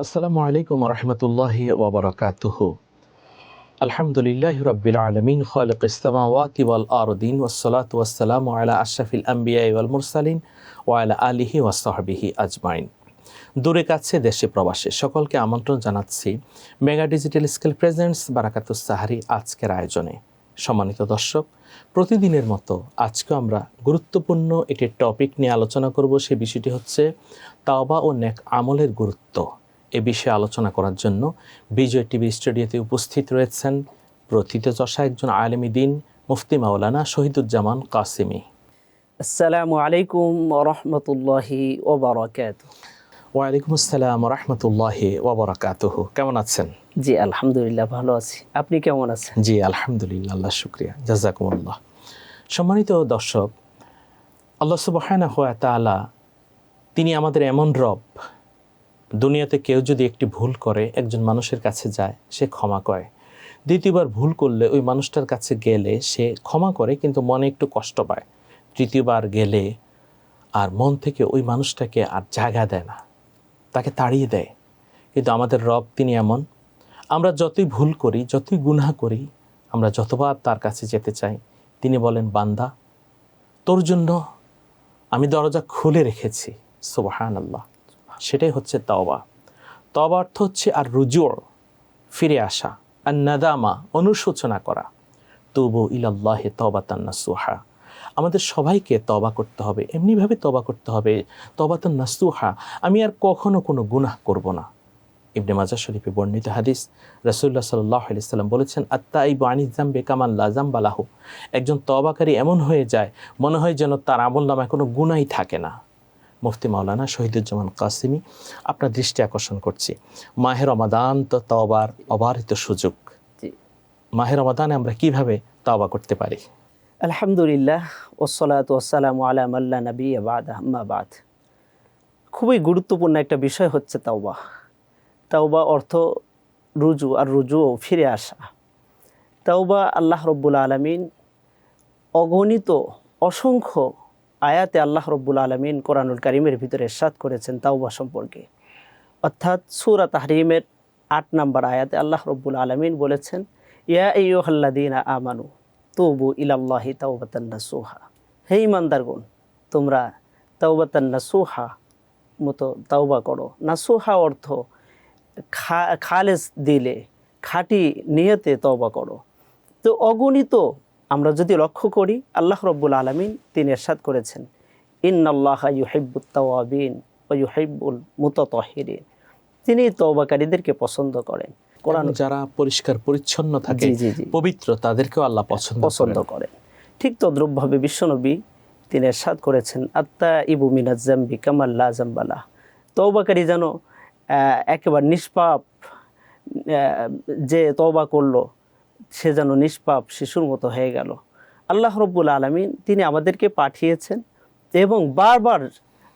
আসসালামু আলাইকুম রহমতুল্লাহি ওয়াবারাকাতুহু। আলহামদুলিল্লাহি রাব্বিল আলামিন খালিকিস সামাওয়াতি ওয়াল আরদিন ওয়াসসালাতু ওয়াসসালামু আলা আশরাফিল আমবিয়াই ওয়াল মুরসালিন ওয়া আলা আলিহি ওয়া সাহবিহি আজমাইন। দূরে কাছে দেশে প্রবাসে সকলকে আমন্ত্রণ জানাচ্ছি মেগা ডিজিটাল স্কিল প্রেজেন্টস বারাকাতুস সাহারি আজকের আয়োজনে। সম্মানিত দর্শক, প্রতিদিনের মতো আজকে আমরা গুরুত্বপূর্ণ একটি টপিক নিয়ে আলোচনা করব। সেই বিষয়টি হচ্ছে তাওবা ও নেক আমলের গুরুত্ব। এ বিষয়ে আলোচনা করার জন্য বিজয় টিভি স্টুডিওতে উপস্থিত রয়েছেন প্রথিতযশা একজন আলেমী দ্বীন মুফতি মাওলানা শহীদুজ্জামান কাসেমী। আসসালামু আলাইকুম রহমতুল্লাহি ওবারাকাতুহু। ওয়ালাইকুম আসসালাম রহমতুল্লাহি ওয়াবারাকাতুহু। কেমন আছেন? জি আলহামদুলিল্লাহ, ভালো আছি। আপনি কেমন আছেন? জি আলহামদুলিল্লাহ, আল্লাহ শুকরিয়া, জাযাকুমুল্লাহ। সম্মানিত দর্শক, আল্লাহ সুবহানাহু ওয়া তাআলা তিনি আমাদের এমন রব, দুনিয়াতে কেউ যদি একটি ভুল করে একজন মানুষের কাছে যায়, সে ক্ষমা করে। দ্বিতীয়বার ভুল করলে ওই মানুষটার কাছে গেলে সে ক্ষমা করে, কিন্তু মনে একটু কষ্ট পায়। তৃতীয়বার গেলে আর মন থেকে ওই মানুষটাকে আর জায়গা দেয় না, তাকে তাড়িয়ে দেয়। কিন্তু আমাদের রব তিনি এমন, আমরা যতই ভুল করি, যতই গুনাহ করি, আমরা যতবার তার কাছে যেতে চাই, তিনি বলেন, বান্দা তোর জন্য আমি দরজা খুলে রেখেছি। সুবহানাল্লাহ। সেটাই হচ্ছে তাওবা। তাওবা অর্থ হচ্ছে আর রুজু', ফিরে আসা, আর নাদামা, অনুশোচনা করা। তুবু ইলাল্লাহি তাওবাতান নাসুহা। আমাদের সবাইকে তওবা করতে হবে, এমনিভাবে তওবা করতে হবে, তাওবাতান নাসুহা, আমি আর কখনো কোনো গুনাহ করব না। ইবনে মাজাহ শরীফে বর্ণিত হাদিস, রাসূলুল্লাহ সাল্লাল্লাহু আলাইহি ওয়াসাল্লাম বলেছেন, আত-তাইবু আনিয যামবি কামান লা যামবা লাহু। একজন তওবাকারী এমন হয়ে যায়, মনে হয় যেন তার আমলনামায় কোনো গুনাহই থাকে না। মুফতি মাওলানা শহীদুজ্জামান কাসেমী, আপনার দৃষ্টি আকর্ষণ করছি। মাহে রমাদান তো তওবার অবারিত সুযোগ। মাহে রমাদানে আমরা কিভাবে তওবা করতে পারি? আলহামদুলিল্লাহ, ওয়াসসালাতু ওয়াসসালামু আলা মান লা নাবিয়্যা বা'দা, আম্মা বা'দ। খুবই গুরুত্বপূর্ণ একটা বিষয় হচ্ছে তাওবা। তাওবা অর্থ রুজু, আর রুজু ফিরে আসা। তাওবা আল্লাহ রব্বুল আলামিন অগণিত অসংখ্য আয়াতে আল্লাহ রব্বুল আলামিন কোরআনুল কারীমের ভিতরে ইরশাদ করেছেন তাওবা সম্পর্কে। অর্থাৎ সূরা তাহরিমের ৮ নম্বর আয়াতে আল্লাহ রব্বুল আলামিন বলেছেন, ইয়া আইয়ুহাল্লাযীনা আমানু তুবু ইলাল্লাহি তাওবাতান নাসুহা। হে ঈমানদারগণ, তোমরা তাওবাতান নাসুহা মতো তাওবা করো। নাসুহা অর্থ খালেস দিলে, খাঁটি নিয়তে তওবা করো। তো অগণিত আমরা যদি লক্ষ্য করি, আল্লাহ রব্বুল আলামিন তিনি ইরশাদ করেছেন, ইন্নাল্লাহা ইউহিব্বুত তাওয়াবিন ওয়া ইউহিব্বুল মুতাতাহহিরিন। তিনি তওবাকারীদেরকে পছন্দ করেন। কোরআন যারা পরিষ্কার পরিচ্ছন্ন থাকে, পবিত্র, তাদেরকেও আল্লাহ পছন্দ করেন। ঠিক তদ্রূপভাবে বিশ্বনবী তিনি ইরশাদ করেছেন, আত-তাইবু মিনাজ যামবি কামান লা যামবা লাহ। তওবাকারী যেন একেবারে নিষ্পাপ, যে তওবা করলো সে যেন নিষ্পাপ শিশুর মতো হয়ে গেল। আল্লাহ রব্বুল আলামিন তিনি আমাদেরকে পাঠিয়েছেন, এবং বারবার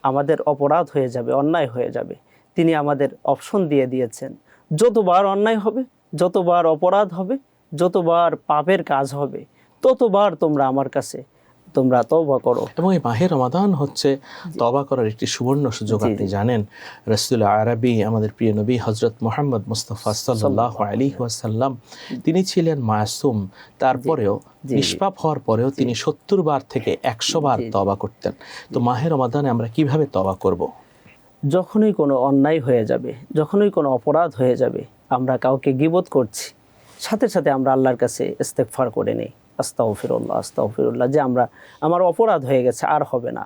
আমাদের অপরাধ হয়ে যাবে, অন্যায় হয়ে যাবে, তিনি আমাদের অপশন দিয়ে দিয়েছেন। যতবার অন্যায় হবে, যতবার অপরাধ হবে, যতবার পাপের কাজ হবে, ততবার তোমরা আমার কাছে তোমরা তওবা করো। এবং এই মাহে রমাদান হচ্ছে তওবা করার একটি সুবর্ণ সুযোগ। আপনি জানেন, রাসূল আরবি আমাদের প্রিয় নবী হযরত মুহাম্মদ মুস্তাফা সাল্লাল্লাহু আলাইহি ওয়াসাল্লাম তিনি ছিলেন মাসুম। তারপরেও নিষ্পাপ হওয়ার পরেও তিনি ৭০ বার থেকে ১০০ বার তওবা করতেন। তো মাহে রমাদানে আমরা কিভাবে তওবা করব? যখনই কোনো অন্যায় হয়ে যাবে, যখনই কোনো অপরাধ হয়ে যাবে, আমরা কাউকে গীবত করছি, সাথে সাথে আমরা আল্লাহর কাছে ইস্তেগফার করে নেই, আস্তাগফিরুল্লাহ আস্তাগফিরুল্লাহ, যে আমার অপরাধ হয়ে গেছে, আর হবে না।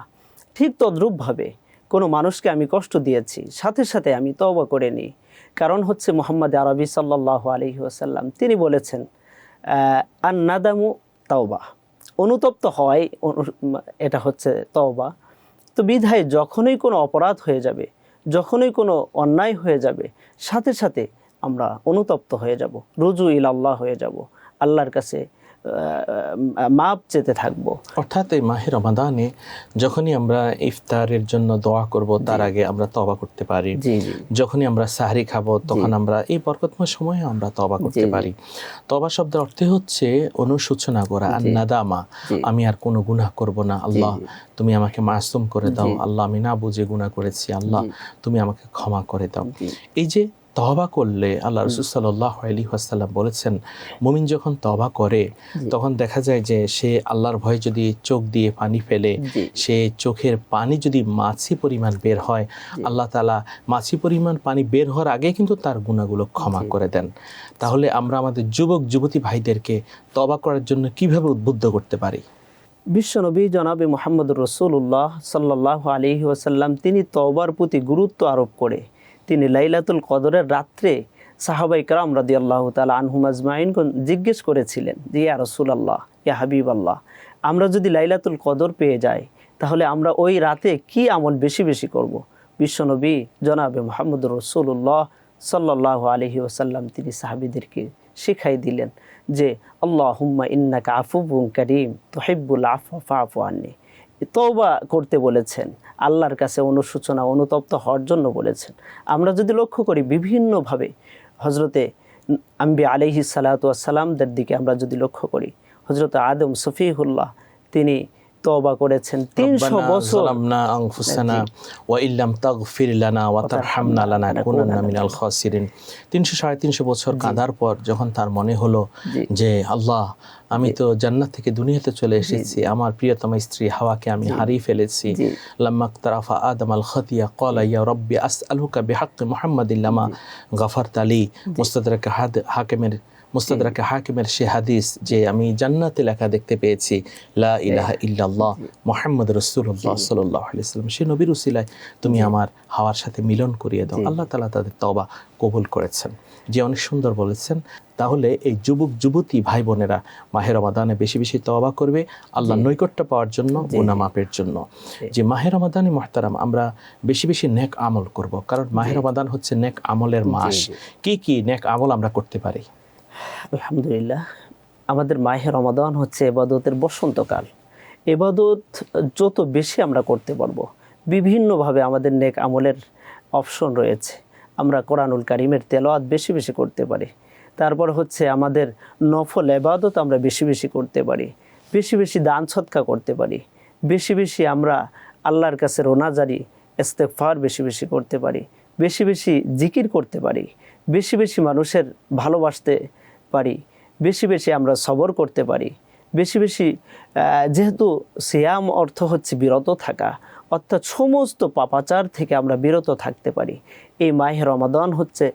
ঠিক তদ্রূপভাবে কোনো মানুষকে আমি কষ্ট দিয়েছি, সাথে সাথে আমি তওবা করে নিই। কারণ হচ্ছে মুহাম্মদ আরবি সাল্লাল্লাহু আলাইহি ওয়াসাল্লাম তিনি বলেছেন, আন নাদামু তাওবা, অনুতপ্ত হয় এটা হচ্ছে তওবা। তো বিধায় যখনই কোনো অপরাধ হয়ে যাবে, যখনই কোনো অন্যায় হয়ে যাবে, সাথে সাথে আমরা অনুতপ্ত হয়ে যাব, রুজু ইলাল্লাহ হয়ে যাব, আল্লাহর কাছে মাপ চেতে থাকবো। অর্থাৎ এই মাহে রমাদানে যখনই আমরা ইফতারের জন্য দোয়া করব তার আগে আমরা তওবা করতে পারি। জি জি যখনই আমরা সাহরি খাবো তখন আমরা এই বরকতময় সময়ে আমরা তওবা করতে পারি। তওবা শব্দের অর্থ হচ্ছে অনুশোচনা করা, নাদামা, আমি আর কোনো গুনাহ করব না, আল্লাহ তুমি আমাকে মাসুম করে দাও, আল্লাহ আমি না বুঝে গুনাহ করেছি, আল্লাহ তুমি আমাকে ক্ষমা করে দাও। এই যে তওবা করলে আল্লাহ রাসূল সাল্লাল্লাহু আলাইহি ওয়াসাল্লাম বলেছেন, মুমিন যখন তওবা করে তখন দেখা যায় যে সে আল্লাহর ভয়ে যদি চোখ দিয়ে পানি ফেলে, সে চোখের পানি যদি মাছি পরিমাণ বের হয়, আল্লাহ তাআলা মাছি পরিমাণ পানি বের হওয়ার আগে কিন্তু তার গুনাহগুলো ক্ষমা করে দেন। তাহলে আমরা আমাদের যুবক যুবতী ভাইদেরকে তওবা করার জন্য কিভাবে উদ্বুদ্ধ করতে পারি? বিশ্বনবী জনাবে মুহাম্মদুর রাসূলুল্লাহ সাল্লাল্লাহু আলাইহি ওয়াসাল্লাম তিনি তওবার প্রতি গুরুত্ব আরোপ করে তিনি লাইলাতুল কদরের রাত্রে সাহাবায়ে কেরাম রাদিয়াল্লাহু তাআলা আনহুম আজমাইন জিজ্ঞেস করেছিলেন যে ইয়া রাসূলুল্লাহ, ইয়া হাবিবাল্লাহ, আমরা যদি লাইলাতুল কদর পেয়ে যাই তাহলে আমরা ওই রাতে কি আমল বেশি বেশি করব? বিশ্বনবী জনাবে মুহাম্মদুর রাসূলুল্লাহ সাল্লাল্লাহু আলাইহি ওয়াসাল্লাম তিনি সাহাবীদেরকে শিখাই দিলেন যে আল্লাহুম্মা ইন্নাকা আফুউন কারীম তুহিব্বুল আফওয়া ফা'ফু আন্নী। তওবা করতে বলেছেন, আল্লাহর কাছে অনুশোচনা অনুতপ্ত হওয়ার জন্য বলেছেন। আমরা যদি লক্ষ্য করি বিভিন্নভাবে হজরতে আম্বিয়া আলাইহিস সালাতু ওয়াস সালামদের দিকে আমরা যদি লক্ষ্য করি, হজরতে আদম সফিহুল্লাহ তিনি তওবা করেছেন 300 বছর। যালামনা আনফুসানা ওয়া ইল্লাম তাগফির লানা ওয়া তারহামনা লানাকুনান্না মিনাল খাসিরিন। 300 বছর কাঁদার পর যখন তার মনে হলো যে আল্লাহ আমি তো জান্নাত থেকে দুনিয়াতে চলে এসেছি, আমার প্রিয়তমা স্ত্রী হাওয়াকে আমি হারিয়ে ফেলেছি। লাম্মা তারাফা আদম আল খাতিয়া ক্বালা ইয়া রাব্বি আসআলুকা বিহাক্কি মুহাম্মাদিন লামা গাফারতা লি। মুস্তাদরাকে হাকিমের সে হাদিস যে আমি জান্নাতে লেখা দেখতে পেয়েছি লা ইলাহা ইল্লাল্লাহ মুহাম্মাদুর রাসূলুল্লাহ সাল্লাল্লাহু আলাইহি ওয়াসাল্লাম, সে নবীর উসিলায় তুমি আমার হাওয়ার সাথে মিলন করিয়ে দাও। আল্লাহ তাআলা তাদের তওবা কবুল করেছেন। যে অনেক সুন্দর বলেছেন। তাহলে এই যুবক যুবতী ভাই বোনেরা মাহে রমাদানে বেশি বেশি তওবা করবে আল্লাহর নৈকট্য পাওয়ার জন্য, গুনাহ মাপের জন্য। যে মাহে রমাদানে মুহতারাম আমরা বেশি বেশি নেক আমল করব, কারণ মাহে রমাদান হচ্ছে নেক আমলের মাস। কি কি নেক আমল আমরা করতে পারি? আলহামদুলিল্লাহ, আমাদের মাহে রমাদান হচ্ছে ইবাদতের বসন্তকাল। ইবাদত যত বেশি আমরা করতে পারবো, বিভিন্নভাবে আমাদের নেক আমলের অপশন রয়েছে। আমরা কোরআনুল কারীমের তেলাওয়াত বেশি বেশি করতে পারি। তারপর হচ্ছে আমাদের নফল ইবাদত আমরা বেশি বেশি করতে পারি, বেশি বেশি দান সদকা করতে পারি, বেশি বেশি আমরা আল্লাহর কাছে রোনাজারি ইস্তেগফার বেশি বেশি করতে পারি, বেশি বেশি জিকির করতে পারি, বেশি বেশি মানুষের ভালোবাসতে পারি, বেশি বেশি আমরা সবর করতে পারি, বেশি বেশি যেহেতু সিয়াম অর্থ হচ্ছে বিরত থাকা, অর্থাৎ সমস্ত পাপাচার থেকে আমরা বিরত থাকতে পারি। এই মাহে রমাদান হচ্ছে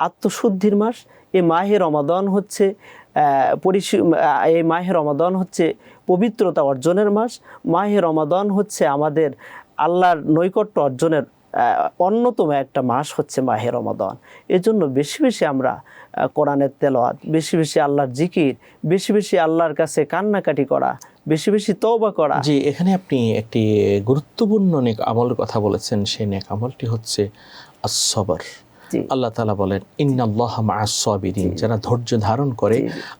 আত্মশুদ্ধির মাস। এই মাহে রমাদান হচ্ছে এই মাহে রমাদান হচ্ছে পবিত্রতা অর্জনের মাস। মাহে রমাদান হচ্ছে আমাদের আল্লাহর নৈকট্য অর্জনের অন্যতম একটা মাস হচ্ছে মাহে রমাদান। এজন্য বেশি বেশি আমরা কোরআনের তেলাওয়াত, বেশি বেশি আল্লাহর জিকির, বেশি বেশি আল্লাহর কাছে কান্নাকাটি করা, বেশি বেশি তওবা করা। জি, এখানে আপনি একটি গুরুত্বপূর্ণ নেক আমলের কথা বলেছেন। সেই নেক আমলটি হচ্ছে as-sabr। আল্লাহ তাআলা বলেন ইন্নাল্লাহা মা'আস সাবিরিন, যারা ধৈর্য ধারণ করে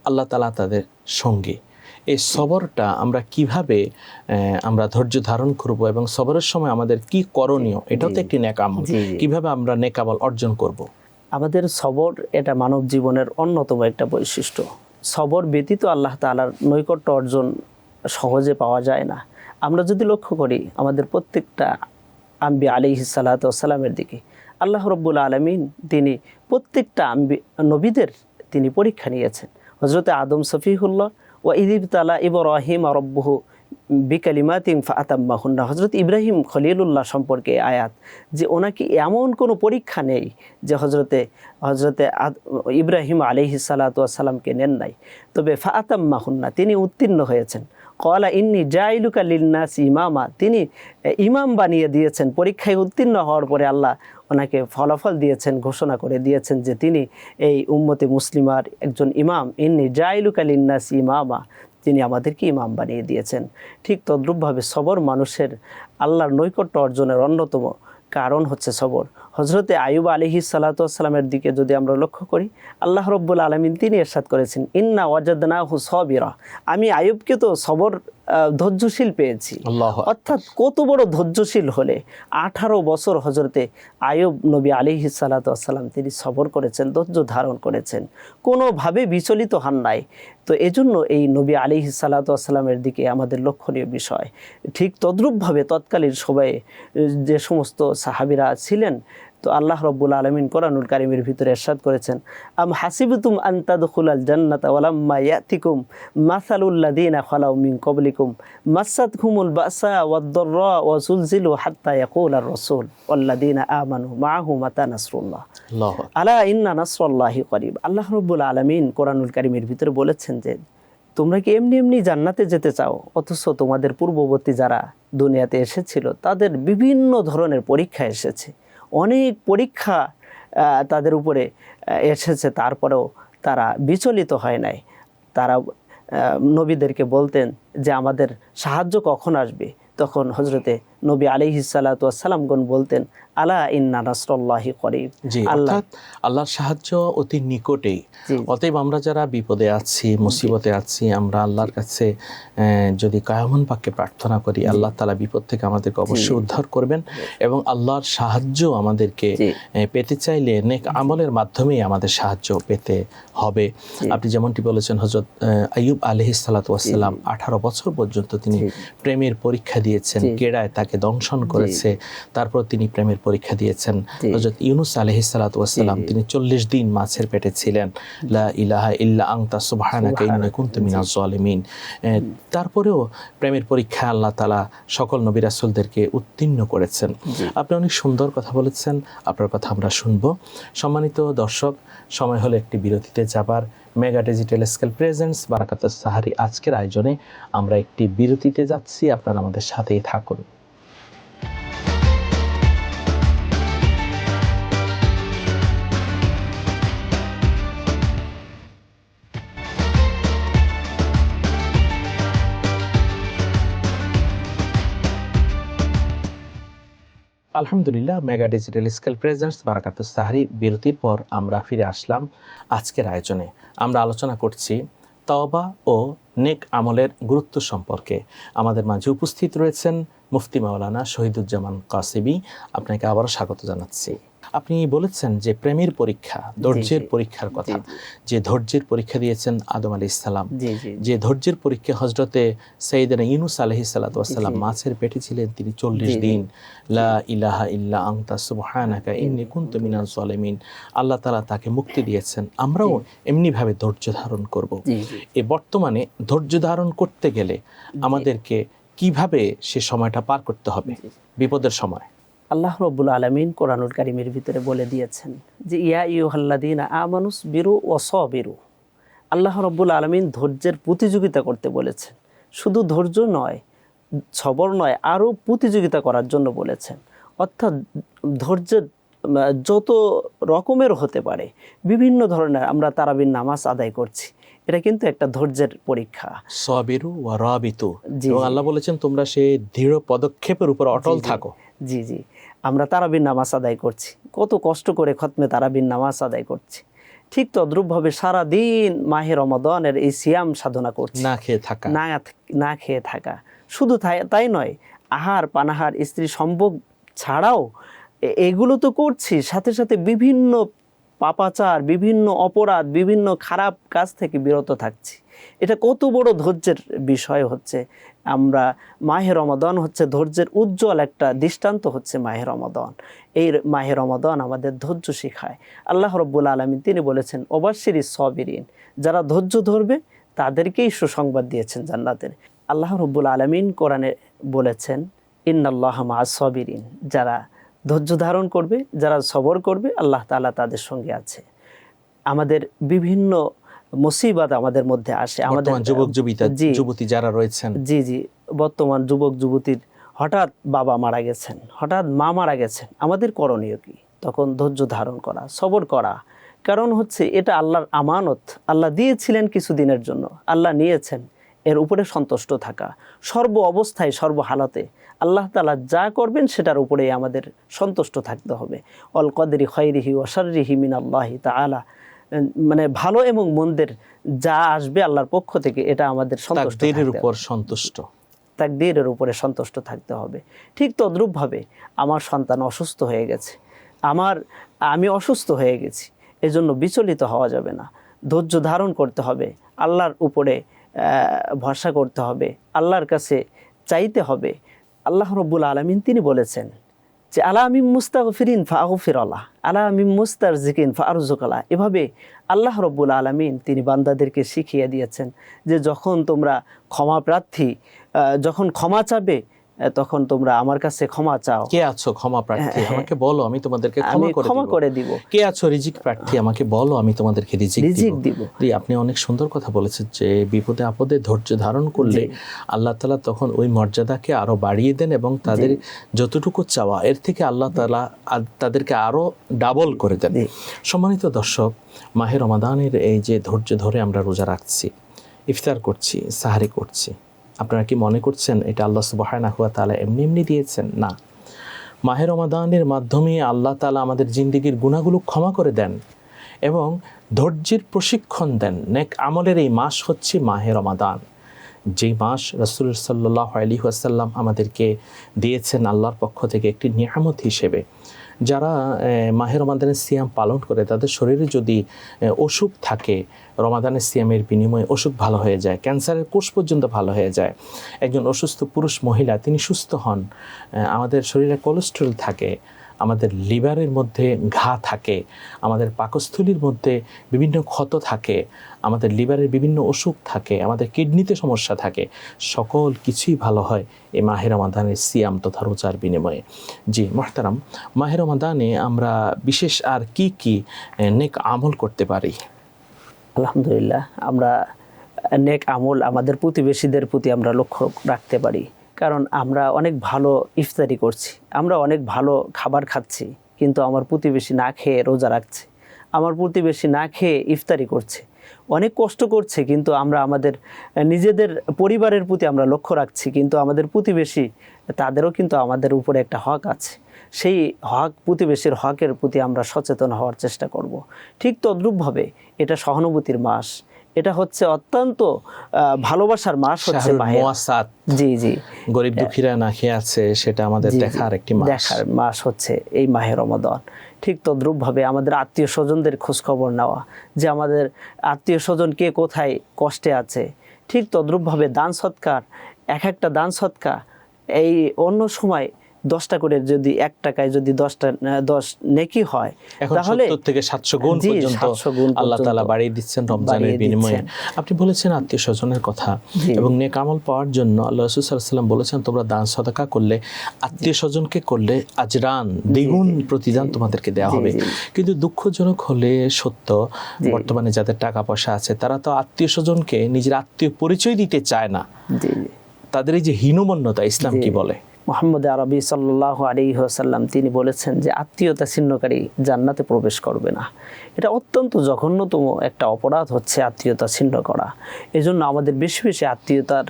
আল্লাহ তাআলা তাদের সঙ্গে। এই সবরটা আমরা কিভাবে আমরা ধৈর্য ধারণ করব এবং সবরের সময় আমাদের কি করণীয়, এটাও তো একটি নেক আমল। কিভাবে আমরা নেক আমল অর্জন করব? আমাদের সবর এটা মানব জীবনের অন্যতম একটা বৈশিষ্ট্য। সবর ব্যতীত আল্লাহ তাআলার নৈকট্য অর্জন সহজে পাওয়া যায় না। আমরা যদি লক্ষ্য করি আমাদের প্রত্যেকটা আম্বিয়া আলাইহিস সালাতু ওয়াস সালামের দিকে, আল্লাহ রাব্বুল আলামিন তিনি প্রত্যেকটা নবীদের তিনি পরীক্ষা নিয়েছেন। হযরতে আদম সফিহুল্লাহ ওয়া ইযিবতালা ইব্রাহিম রাব্বুহু বিকালিমাতিন ফাআতাম্মাহুন্না, হযরত ইব্রাহিম খলিলুল্লাহ সম্পর্কে আয়াত যে ওনাকে এমন কোনো পরীক্ষা নেই যে হযরতে ইব্রাহিম আলাইহিস সালাতু ওয়াস সালামকে নেন নাই, তবে ফাআতাম্মাহুন্না তিনি উত্তীর্ণ হয়েছেন। ক্বালা ইন্নী জাইলুকা লিন্নাসি ইমামা, তিনি ইমাম বানিয়ে দিয়েছেন। পরীক্ষায় উত্তীর্ণ হওয়ার পরে আল্লাহ ওনাকে ফলাফল দিয়েছেন, ঘোষণা করে দিয়েছেন যে তিনি এই উম্মতে মুসলিমার একজন ইমাম। ইন্নী জাইলুকা লিন্নাসি ইমামা, তিনি আমাদেরকে ইমাম বানিয়ে দিয়েছেন। ঠিক তদ্রূপভাবে সবর মানুষের আল্লাহর নৈকট্য অর্জনের অন্যতম কারণ হচ্ছে সবর। হজরতে আইয়ুব আলাইহিস সালাতু ওয়াসসালামের দিকে যদি আমরা লক্ষ্য করি, আল্লাহ রাব্বুল আলামিন তিনি ইরশাদ করেছেন, ইন্না ওয়াজাদনাহু সাবিরা, আমি আইয়ুবকে তো সবর ধৈর্যশীল পেয়েছি। আল্লাহু আকবার। অর্থাৎ কত বড় ধৈর্যশীল হলে 18 বছর হজরতে আইয়ুব নবী আলাইহিস সালাতু ওয়াসসালাম তিনি সবর করেছেন, ধৈর্য ধারণ করেছেন, কোনোভাবে বিচলিত হন নাই। তো এজন্য এই নবী আলাইহিস সালাতু ওয়াসসালামের দিকে আমাদের লক্ষণীয় বিষয়। ঠিক তদ্রূপভাবে তৎকালীন সবাই যে সমস্ত সাহাবীরা ছিলেন, তো আল্লাহ রাব্বুল আলামিন কোরআনুল কারীমের ভিতরে ইরশাদ করেছেন, আম হাসিবতুম আন তাদখুলাল জান্নাতা ওয়ালাম্মা ইয়াতিকুম মাসালুল লাযিনা খালাউ মিন ক্বাবলিকুম মাসাতহুমুল বাসা ওয়াদ-দাররা ওয়া যুলজিলু হাত্তা ইয়াকুলার রাসূল ওয়াল্লাযিনা আমানু মাআহু মাতা নাসরুল্লাহ আল্লাহু আকবার। আলা ইন্না নাসরাল্লাহি করিব। আল্লাহ রাব্বুল আলামিন কোরআনুল কারীমের ভিতরে বলেছেন যে তোমরা কি এমনি এমনি জান্নাতে যেতে চাও, অথচ তোমাদের পূর্ববর্তী যারা দুনিয়াতে এসেছিল তাদের বিভিন্ন ধরনের পরীক্ষা এসেছে, অনেক পরীক্ষা তাদের উপরে এসেছে, তারপরেও তারা বিচলিত হয় নাই। তারা নবীদেরকে বলতেন যে আমাদের সাহায্য কখন আসবে, তখন হজরতে নবী আলাইহিস সালাতু ওয়াসসালামগণ বলতেন, আলা ইন্না নাসরাল্লাহি করিব। জি, অর্থাৎ আল্লাহর সাহায্য অতি নিকটেই। জি। অতএব আমরা যারা বিপদে আছি, মুসিবতে আছি, আমরা আল্লাহর কাছে যদি কায়ামন পাককে প্রার্থনা করি, আল্লাহ তাআলা বিপদ থেকে আমাদেরকে অবশ্যই উদ্ধার করবেন এবং আল্লাহর সাহায্য আমাদেরকে পেতে চাইলে নেক আমলের মাধ্যমেই আমাদের সাহায্য পেতে হবে। আপনি যেমনটি বলেছেন, হযরত আইয়ুব আলাইহিস সালাতু ওয়াসসালাম 18 বছর পর্যন্ত তিনি প্রেমের পরীক্ষা দিয়েছেন, কেড়ায় তাকে দংশন করেছে, তারপর তিনি প্রেমের পরীক্ষা দিয়েছেন। হযরত ইউনূস আলাইহিস সালাতু ওয়াসসালাম তিনি 40 দিন মাছের পেটে ছিলেন, লা ইলাহা ইল্লা আনতা সুবহানাকা ইন্নী কুনতু মিনাজ জালিমিন। তারপরেও প্রেমের পরীক্ষা আল্লাহ তাআলা সকল নবী রাসূলদেরকে উত্তীর্ণ করেছেন। আপনি অনেক সুন্দর কথা বলেছেন, আপনার কথা আমরা শুনব। সম্মানিত দর্শক, সময় হলো একটি বিরতিতে যাবার। মেগা ডিজিটাল স্কেল প্রেজেন্টস বারাকাতুস সাহারি আজকের আয়োজনে আমরা একটি বিরতিতে যাচ্ছি, আপনারা আমাদের সাথেই থাকুন। আলহামদুলিল্লাহ, মেগা ডিজিটাল স্কেল প্রেজেন্টস বারাকাতুস সাহারি বিরতির পর আমরা ফিরে আসলাম আজকের আয়োজনে। আমরা আলোচনা করছি তওবা ও নেক আমলের গুরুত্ব সম্পর্কে। আমাদের মাঝে উপস্থিত রয়েছেন মুফতি মাওলানা শহীদুজ্জামান কাসিমি। আপনাকে আবারও স্বাগত জানাচ্ছি। আপনি বলেছেন যে প্রেমের পরীক্ষা, ধৈর্যের পরীক্ষার কথা, যে ধৈর্যের পরীক্ষা দিয়েছেন আদম আলাইহিস সালাম, যে ধৈর্যের পরীক্ষা হযরতে সাইয়েদনা ইউনূস আলাইহিস সালাতু ওয়াসসালাম মাছের পেটে ছিলেন তিনি 40 দিন। লা ইলাহা ইল্লা আনতা সুবহানাকা ইন্নী কুনতু মিনাজ জালিমিন। আল্লাহ তাআলা তাকে মুক্তি দিয়েছেন। আমরাও এমনিভাবে ধৈর্য ধারণ করব। এই বর্তমানে ধৈর্য ধারণ করতে গেলে আমাদেরকে কিভাবে সে সময়টা পার করতে হবে, বিপদের সময়? আল্লাহ রাব্বুল আলামিন কোরআনুল কারীমের ভিতরে বলে দিয়েছেন যে ইয়া আইয়ুহাল্লাযীনা আমানুস বিরু ওয়া সাবিরু। আল্লাহ রাব্বুল আলামিন ধৈর্যের প্রতিযোগিতা করতে বলেছেন। শুধু ধৈর্য নয়, সবর নয়, আরও প্রতিযোগিতা করার জন্য বলেছেন। অর্থাৎ ধৈর্যের যত রকমের হতে পারে, বিভিন্ন ধরনের। আমরা তারাবির নামাজ আদায় করছি, এটা কিন্তু একটা ধৈর্যের পরীক্ষা। সাবিরু ওয়া রাবিতু, এবং আল্লাহ বলেছেন তোমরা সেই দৃঢ় পদক্ষেপের উপর অটল থাকো। জি জি, আমরা তারাবির নামাজ আদায় করছি, কত কষ্ট করে খতমে তারাবির নামাজ আদায় করছি। ঠিক তদ্রূপভাবে সারাদিন মাহে রমাদানের এই সিয়াম সাধনা করছি, না খেয়ে থাকা, না খেয়ে থাকা। শুধু তাই নয়, আহার পানাহার, স্ত্রী সম্ভোগ ছাড়াও এগুলো তো করছি, সাথে সাথে বিভিন্ন পাপাচার, বিভিন্ন অপরাধ, বিভিন্ন খারাপ কাজ থেকে বিরত থাকছি। এটা কত বড় ধৈর্যের বিষয় হচ্ছে। আমরা মাহে রমাদান হচ্ছে ধৈর্যের উজ্জ্বল একটা দৃষ্টান্ত হচ্ছে মাহে রমাদান। এই মাহে রমাদান আমাদের ধৈর্য শেখায়। আল্লাহ রাব্বুল আলামিন তিনি বলেছেন ওয়াবাশশিরিস সাবিরিন, যারা ধৈর্য ধরবে তাদেরকেই সুসংবাদ দিয়েছেন জান্নাতের। আল্লাহ রাব্বুল আলামিন কোরআনে বলেছেন ইন্নাল্লাহা মাআস সাবিরিন, যারা ধৈর্য ধারণ করবে, যারা সবর করবে, আল্লাহ তাআলা তাদের সঙ্গে আছে। আমাদের বিভিন্ন মুসিবত আমাদের মধ্যে আসে, আমাদের যুবতী যারা রয়েছেন, জি জি, বর্তমান যুবক যুবতীর হঠাৎ বাবা মারা গেছেন, হঠাৎ মা মারা গেছেন, আমাদের করণীয় কি? তখন ধৈর্য ধারণ করা, সবর করা। কারণ হচ্ছে এটা আল্লাহর আমানত, আল্লাহ দিয়েছিলেন কিছুদিনের জন্য, আল্লাহ নিয়েছেন। এর উপরে সন্তুষ্ট থাকা, সর্ব অবস্থায় সর্ব হালাতে আল্লাহ তাআলা যা করবেন সেটার উপরেই আমাদের সন্তুষ্ট থাকতে হবে। অল কদরি খৈরিহি ও শাররিহি মিনাল্লাহি তাআলা, মানে ভালো এবং মন্দের যা আসবে আল্লাহর পক্ষ থেকে এটা আমাদের সন্তুষ্ট তাকদীরের থাকতে উপর হবে। সন্তুষ্ট। তাকদীরের উপরে সন্তুষ্ট থাকতে হবে। ঠিক তদ্রূপভাবে আমার সন্তান অসুস্থ হয়ে গেছে, আমি অসুস্থ হয়ে গেছি, এজন্য বিচলিত হওয়া যাবে না, ধৈর্য ধারণ করতে হবে, আল্লাহর উপরে ভরসা করতে হবে, আল্লাহর কাছে চাইতে হবে। আল্লাহ রব্বুল আলামিন তিনি বলেছেন যে আলা মিন মুস্তাগফিরিন ফাগফিরাল্লাহ, আলা মিন মুস্তারজিকিন ফারজুকাল্লাহ। এভাবে আল্লাহ রব্বুল আলামিন তিনি বান্দাদেরকে শিখিয়ে দিয়েছেন যে যখন তোমরা ক্ষমা প্রার্থী, যখন ক্ষমা চাবে তখন তোমরা আমার কাছে ক্ষমা চাও। কে আছো ক্ষমা প্রার্থী, আমাকে বলো, আমি তোমাদেরকে আমি ক্ষমা ক্ষমা করে দিব। কে আছো রিজিক প্রার্থী, আমাকে বলো, আমি তোমাদেরকে রিজিক দিব। জি, আপনি অনেক সুন্দর কথা বলেছেন যে বিপদে আপদে ধৈর্য ধারণ করলে আল্লাহ তাআলা তখন ওই মর্যাদাকে আরো বাড়িয়ে দেন এবং তাদের যতটুকু চাওয়া এর থেকে আল্লাহ তাআলা তাদেরকে আরো ডাবল করে দেন। সম্মানিত দর্শক, মাহে রমাদানের এই যে ধৈর্য ধরে আমরা রোজা রাখছি, ইফতার করছি, সাহারি করছি, আপনারা কি মনে করছেন এটা আল্লাহ সুবহানাহু ওয়া তাআলা এমনি এমনি দিয়েছেন? না, মাহে রমাদানের মাধ্যমে আল্লাহ তাআলা আমাদের জিন্দেগির গুনাহগুলো ক্ষমা করে দেন এবং ধৈর্যের প্রশিক্ষণ দেন। নেক আমলের এই মাস হচ্ছে মাহে রমাদান, যেই মাস রাসূল সাল্লাল্লাহু আলাইহি ওয়াসাল্লাম আমাদেরকে দিয়েছেন আল্লাহর পক্ষ থেকে একটি নিয়ামত হিসেবে। যারা মাহে রমাদানের সিয়াম পালন করে তাদের শরীরে যদি অসুখ থাকে, রমাদানের সিয়ামের বিনিময়ে অসুখ ভালো হয়ে যায়, ক্যান্সারের কোষ পর্যন্ত ভালো হয়ে যায়, একজন অসুস্থ পুরুষ মহিলা তিনি সুস্থ হন, আমাদের শরীরে কোলেস্টেরল থাকে, আমাদের লিভারের মধ্যে ঘা থাকে, আমাদের পাকস্থলীর মধ্যে বিভিন্ন ক্ষত থাকে, আমাদের লিভারের বিভিন্ন অসুখ থাকে, আমাদের কিডনিতে সমস্যা থাকে, সকল কিছুই ভালো হয় এই মাহে রমাদানের সিয়াম তথা রোজার বিনিময়ে। জি মুহতারাম, মাহে রমাদানে আমরা বিশেষ আর কি কি নেক আমল করতে পারি? আলহামদুলিল্লাহ, আমরা নেক আমল আমাদের প্রতিবেশীদের প্রতি আমরা লক্ষ্য রাখতে পারি, কারণ আমরা অনেক ভালো ইফতারি করছি, আমরা অনেক ভালো খাবার খাচ্ছি, কিন্তু আমার প্রতিবেশী না খেয়ে রোজা রাখছে, আমার প্রতিবেশী না খেয়ে ইফতারি করছে, অনেক কষ্ট করছে, কিন্তু আমরা আমাদের নিজেদের পরিবারের প্রতি আমরা লক্ষ্য রাখছি, কিন্তু আমাদের প্রতিবেশী তাদেরও কিন্তু আমাদের উপরে একটা হক আছে, সেই হক প্রতিবেশীর হকের প্রতি আমরা সচেতন হওয়ার চেষ্টা করব। ঠিক তদ্রূপভাবে এটা সহানুভূতির মাস, এটা হচ্ছে অত্যন্ত ভালোবাসার মাস হচ্ছে মাহে মুওয়াসাত। জি জি, গরিব দুঃখীরা না খেয়ে আছে সেটা আমাদের দেখার একটি মাস, দেখার মাস হচ্ছে এই মাহে রমাদান। ঠিক তদ্রূপভাবে আমাদের আত্মীয় স্বজনদের খোঁজখবর নেওয়া, যে আমাদের আত্মীয় স্বজন কে কোথায় কষ্টে আছে। ঠিক তদ্রূপভাবে দান সৎকার, এক একটা দান সৎকার এই অন্য সময় 10টা করে যদি 1 টাকায় যদি 10 নেকি হয়, তাহলে 70 থেকে 700 গুণ পর্যন্ত আল্লাহ তাআলা বাড়িয়ে দিচ্ছেন রমজানের বিনিময়ে। আপনি বলেছেন আত্মীয় স্বজনের কথা, এবং নেক আমল পাওয়ার জন্য আল্লাহ রাসূল সাল্লাল্লাহু আলাইহি ওয়াসাল্লাম বলেছেন তোমরা দান সদকা করলে, আত্মীয় স্বজনকে করলে আজরান, দ্বিগুণ প্রতিদান তোমাদেরকে দেওয়া হবে। কিন্তু দুঃখজনক হলে সত্য, বর্তমানে যাদের টাকা পয়সা আছে তারা তো আত্মীয় স্বজনকে নিজের আত্মীয় পরিচয় দিতে চায় না। তাদের এই যে হীনমন্যতা, ইসলাম কি বলে? মুহাম্মদ আরবি সাল্লাল্লাহু আলাইহি ওয়াসাল্লাম তিনি বলেছেন যে আত্মীয়তা ছিন্নকারী জান্নাতে প্রবেশ করবে না। এটা অত্যন্ত জঘন্যতম একটা অপরাধ হচ্ছে আত্মীয়তা ছিন্ন করা। এজন্য আমাদের বেশি বেশি আত্মীয়তার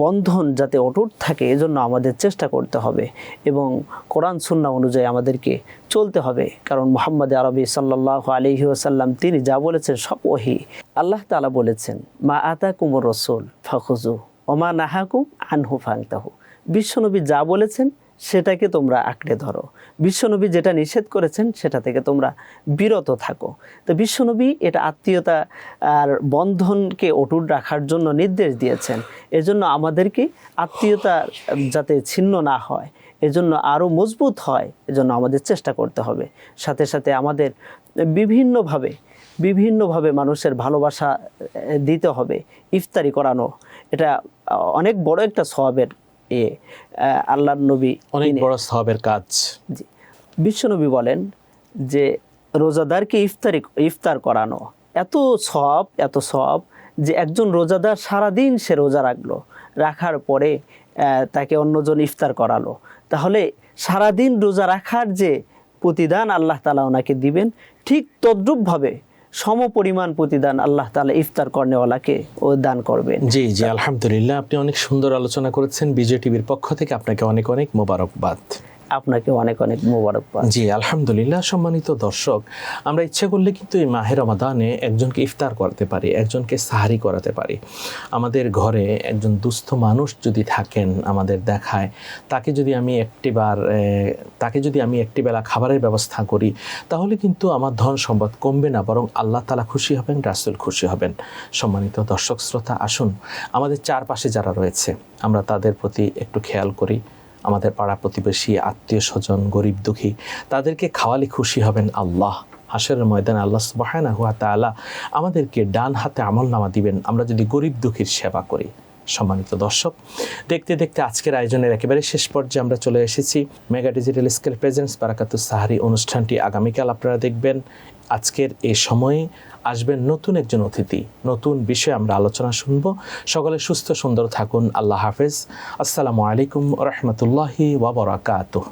বন্ধন যাতে অটুট থাকে, এজন্য আমাদের চেষ্টা করতে হবে এবং কোরআন সুন্নাহ অনুযায়ী আমাদেরকে চলতে হবে। কারণ মুহাম্মদ আরবি সাল্লাল্লাহু আলাইহি ওয়াসাল্লাম তিনি যা বলেছেন সব ওহী। আল্লাহ তাআলা বলেছেন মা আতাকুমুর রাসূল ফাখুযু ওয়া মা নাহাকুম আনহু ফান্তাহু। বিশ্বনবী যা বলেছেন সেটাকে তোমরা আঁকড়ে ধরো, বিশ্বনবী যেটা নিষেধ করেছেন সেটা থেকে তোমরা বিরত থাকো। তো বিশ্বনবী এটা আত্মীয়তা আর বন্ধনকে অটুট রাখার জন্য নির্দেশ দিয়েছেন। এজন্য আমাদেরকে আত্মীয়তা যাতে ছিন্ন না হয়, এজন্য আরও মজবুত হয়, এজন্য আমাদের চেষ্টা করতে হবে। সাথে সাথে আমাদের বিভিন্নভাবে মানুষের ভালোবাসা দিতে হবে। ইফতারি করানো এটা অনেক বড় একটা সওয়াবের আল্লাহর নবী অনেক বড় সওয়াবের কাজ। জি, বিশ্বনবী বলেন যে রোজাদারকে ইফতার করানো এত সওয়াব যে একজন রোজাদার সারাদিন সে রোজা রাখার পরে তাকে অন্যজন ইফতার করালো, তাহলে সারাদিন রোজা রাখার যে প্রতিদান আল্লাহ তাআলা ওনাকে দিবেন, ঠিক তদ্রূপভাবে সমপরিমাণ প্রতিদান আল্লাহ তাআলা ইফতার করনেওয়ালাকে ও দান করবেন। জি জি, আলহামদুলিল্লাহ, আপনি অনেক সুন্দর আলোচনা করেছেন। বিজয় টিভির পক্ষ থেকে আপনাকে অনেক অনেক মোবারকবাদ। আপনাকে অনেক অনেক মোবারকবাদ। জি আলহামদুলিল্লাহ। সম্মানিত দর্শক, আমরা ইচ্ছে করলে কিন্তু এই মাহে রমাদানে একজনকে ইফতার করতে পারি, একজনকে সাহারি করাতে পারি। আমাদের ঘরে একজন দুস্থ মানুষ যদি থাকেন আমাদের দেখায়, তাকে যদি আমি একটি বেলা খাবারের ব্যবস্থা করি, তাহলে কিন্তু আমার ধন সম্পদ কমবে না, বরং আল্লাহ তাআলা খুশি হবেন, রাসূল খুশি হবেন। সম্মানিত দর্শক শ্রোতা, আসুন আমাদের চারপাশে যারা রয়েছে আমরা তাদের প্রতি একটু খেয়াল করি। আমাদের পাড়া প্রতিবেশী, আত্মীয় স্বজন, গরিব দুঃখী, তাদেরকে খাওয়ালে খুশি হবেন আল্লাহ। হাশরের ময়দানে আল্লাহ সুবহানাহু ওয়া তাআলা আমাদেরকে ডান হাতে আমলনামা দিবেন আমরা যদি গরিব দুঃখীর সেবা করি। সম্মানিত দর্শক, দেখতে দেখতে আজকের আয়োজনের একেবারে শেষ পর্যায়ে আমরা চলে এসেছি। মেগা ডিজিটাল স্কেল প্রেজেন্টস বারাকাতুস সাহারি অনুষ্ঠানটি আগামীকাল আপনারা দেখবেন। আজকের এই সময়ে আসবেন নতুন একজন অতিথি, নতুন বিষয়ে আমরা আলোচনা শুনব। সকলে সুস্থ সুন্দর থাকুন। আল্লাহ হাফেজ। আসসালামু আলাইকুম ওয়া রাহমাতুল্লাহি ওয়া বারাকাতুহু।